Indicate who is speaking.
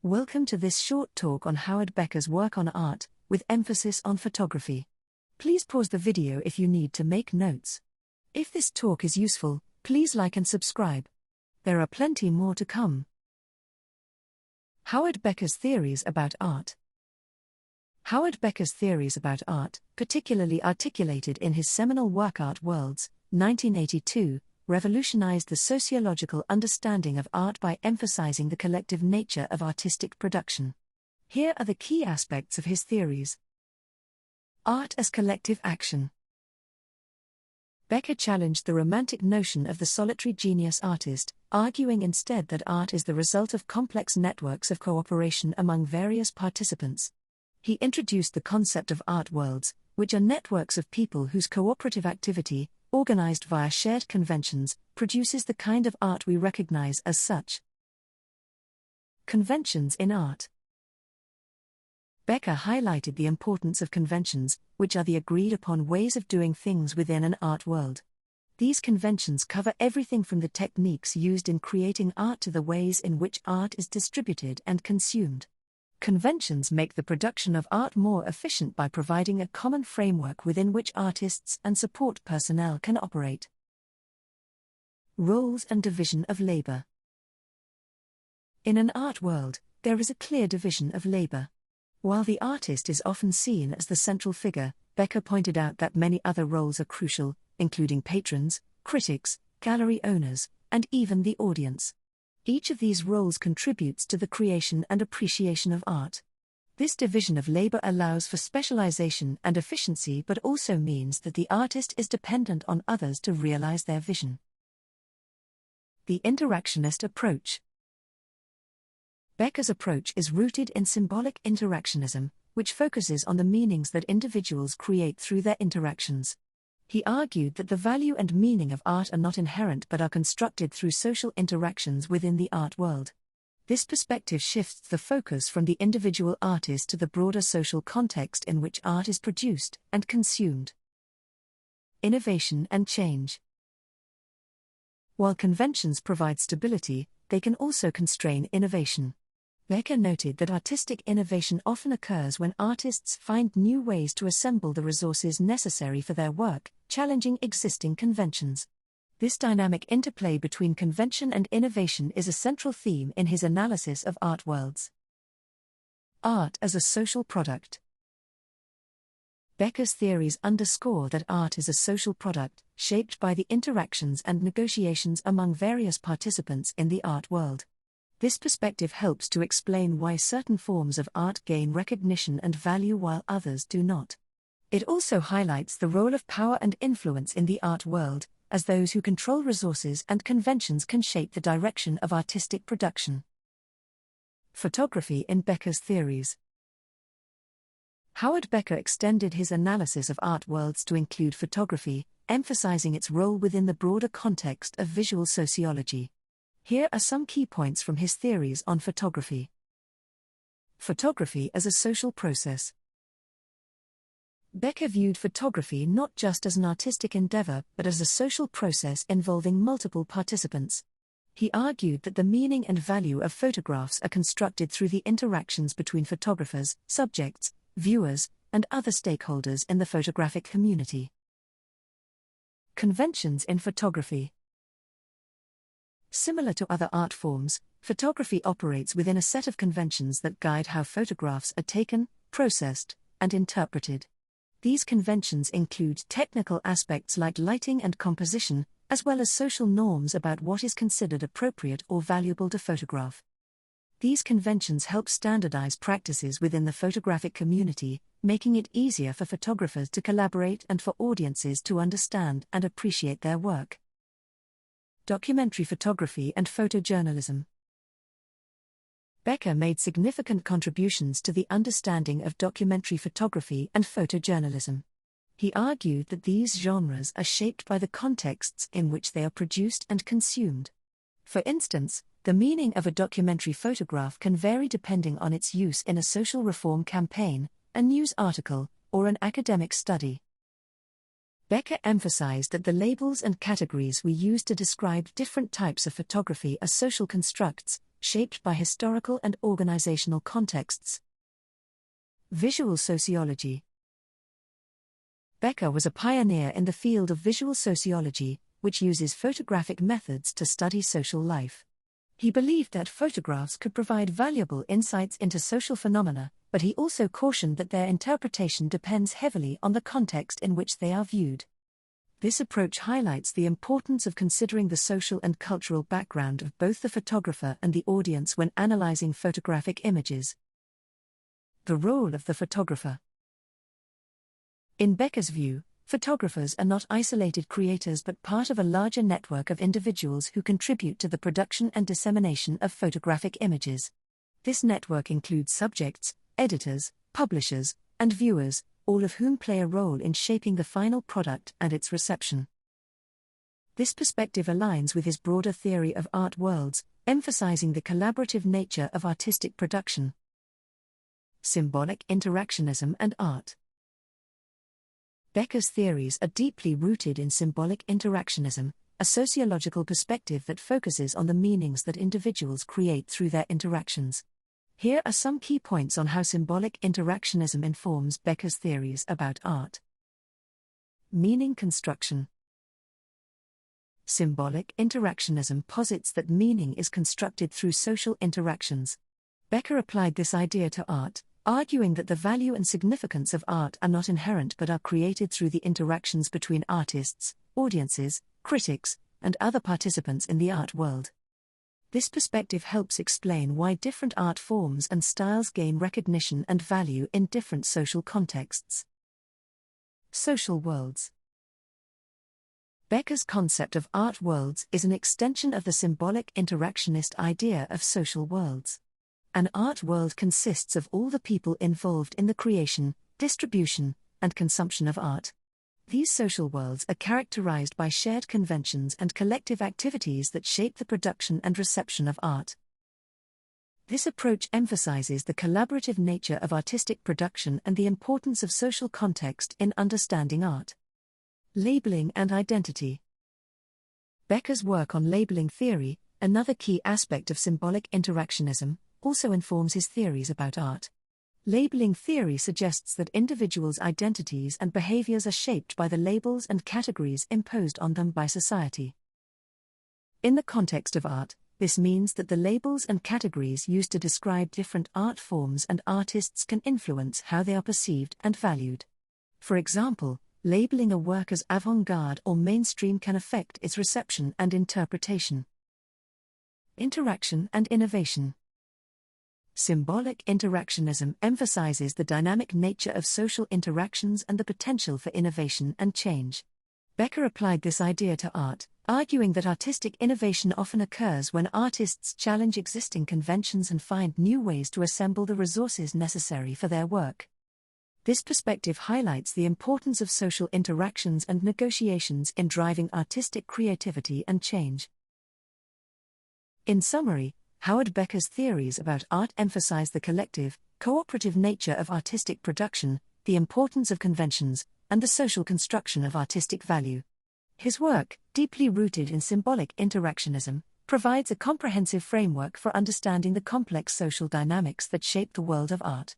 Speaker 1: Welcome to this short talk on Howard Becker's work on art, with emphasis on photography. Please pause the video if you need to make notes. If this talk is useful, please like and subscribe. There are plenty more to come. Howard Becker's theories about art. Howard Becker's theories about art, particularly articulated in his seminal work Art Worlds, 1982, revolutionized the sociological understanding of art by emphasizing the collective nature of artistic production. Here are the key aspects of his theories. Art as collective action. Becker challenged the romantic notion of the solitary genius artist, arguing instead that art is the result of complex networks of cooperation among various participants. He introduced the concept of art worlds, which are networks of people whose cooperative activity, organized via shared conventions, produces the kind of art we recognize as such. Conventions in art. Becker highlighted the importance of conventions, which are the agreed-upon ways of doing things within an art world. These conventions cover everything from the techniques used in creating art to the ways in which art is distributed and consumed. Conventions make the production of art more efficient by providing a common framework within which artists and support personnel can operate. Roles and division of labor. In an art world, there is a clear division of labor. While the artist is often seen as the central figure, Becker pointed out that many other roles are crucial, including patrons, critics, gallery owners, and even the audience. Each of these roles contributes to the creation and appreciation of art. This division of labor allows for specialization and efficiency but also means that the artist is dependent on others to realize their vision. The interactionist approach. Becker's approach is rooted in symbolic interactionism, which focuses on the meanings that individuals create through their interactions. He argued that the value and meaning of art are not inherent but are constructed through social interactions within the art world. This perspective shifts the focus from the individual artist to the broader social context in which art is produced and consumed. Innovation and change. While conventions provide stability, they can also constrain innovation. Becker noted that artistic innovation often occurs when artists find new ways to assemble the resources necessary for their work, challenging existing conventions. This dynamic interplay between convention and innovation is a central theme in his analysis of art worlds. Art as a social product. Becker's theories underscore that art is a social product, shaped by the interactions and negotiations among various participants in the art world. This perspective helps to explain why certain forms of art gain recognition and value while others do not. It also highlights the role of power and influence in the art world, as those who control resources and conventions can shape the direction of artistic production. Photography in Becker's theories. Howard Becker extended his analysis of art worlds to include photography, emphasizing its role within the broader context of visual sociology. Here are some key points from his theories on photography. Photography as a social process. Becker viewed photography not just as an artistic endeavor but as a social process involving multiple participants. He argued that the meaning and value of photographs are constructed through the interactions between photographers, subjects, viewers, and other stakeholders in the photographic community. Conventions in photography. Similar to other art forms, photography operates within a set of conventions that guide how photographs are taken, processed, and interpreted. These conventions include technical aspects like lighting and composition, as well as social norms about what is considered appropriate or valuable to photograph. These conventions help standardize practices within the photographic community, making it easier for photographers to collaborate and for audiences to understand and appreciate their work. Documentary photography and photojournalism. Becker made significant contributions to the understanding of documentary photography and photojournalism. He argued that these genres are shaped by the contexts in which they are produced and consumed. For instance, the meaning of a documentary photograph can vary depending on its use in a social reform campaign, a news article, or an academic study. Becker emphasized that the labels and categories we use to describe different types of photography are social constructs, shaped by historical and organizational contexts. Visual sociology. Becker was a pioneer in the field of visual sociology, which uses photographic methods to study social life. He believed that photographs could provide valuable insights into social phenomena, but he also cautioned that their interpretation depends heavily on the context in which they are viewed. This approach highlights the importance of considering the social and cultural background of both the photographer and the audience when analyzing photographic images. The role of the photographer. In Becker's view, photographers are not isolated creators but part of a larger network of individuals who contribute to the production and dissemination of photographic images. This network includes subjects, editors, publishers, and viewers, all of whom play a role in shaping the final product and its reception. This perspective aligns with his broader theory of art worlds, emphasizing the collaborative nature of artistic production. Symbolic interactionism and art. Becker's theories are deeply rooted in symbolic interactionism, a sociological perspective that focuses on the meanings that individuals create through their interactions. Here are some key points on how symbolic interactionism informs Becker's theories about art. Meaning construction. Symbolic interactionism posits that meaning is constructed through social interactions. Becker applied this idea to art, arguing that the value and significance of art are not inherent but are created through the interactions between artists, audiences, critics, and other participants in the art world. This perspective helps explain why different art forms and styles gain recognition and value in different social contexts. Social worlds. Becker's concept of art worlds is an extension of the symbolic interactionist idea of social worlds. An art world consists of all the people involved in the creation, distribution, and consumption of art. These social worlds are characterized by shared conventions and collective activities that shape the production and reception of art. This approach emphasizes the collaborative nature of artistic production and the importance of social context in understanding art. Labeling and identity. Becker's work on labeling theory, another key aspect of symbolic interactionism, also informs his theories about art. Labeling theory suggests that individuals' identities and behaviors are shaped by the labels and categories imposed on them by society. In the context of art, this means that the labels and categories used to describe different art forms and artists can influence how they are perceived and valued. For example, labeling a work as avant-garde or mainstream can affect its reception and interpretation. Interaction and innovation. Symbolic interactionism emphasizes the dynamic nature of social interactions and the potential for innovation and change. Becker applied this idea to art, arguing that artistic innovation often occurs when artists challenge existing conventions and find new ways to assemble the resources necessary for their work. This perspective highlights the importance of social interactions and negotiations in driving artistic creativity and change. In summary, Howard Becker's theories about art emphasize the collective, cooperative nature of artistic production, the importance of conventions, and the social construction of artistic value. His work, deeply rooted in symbolic interactionism, provides a comprehensive framework for understanding the complex social dynamics that shape the world of art.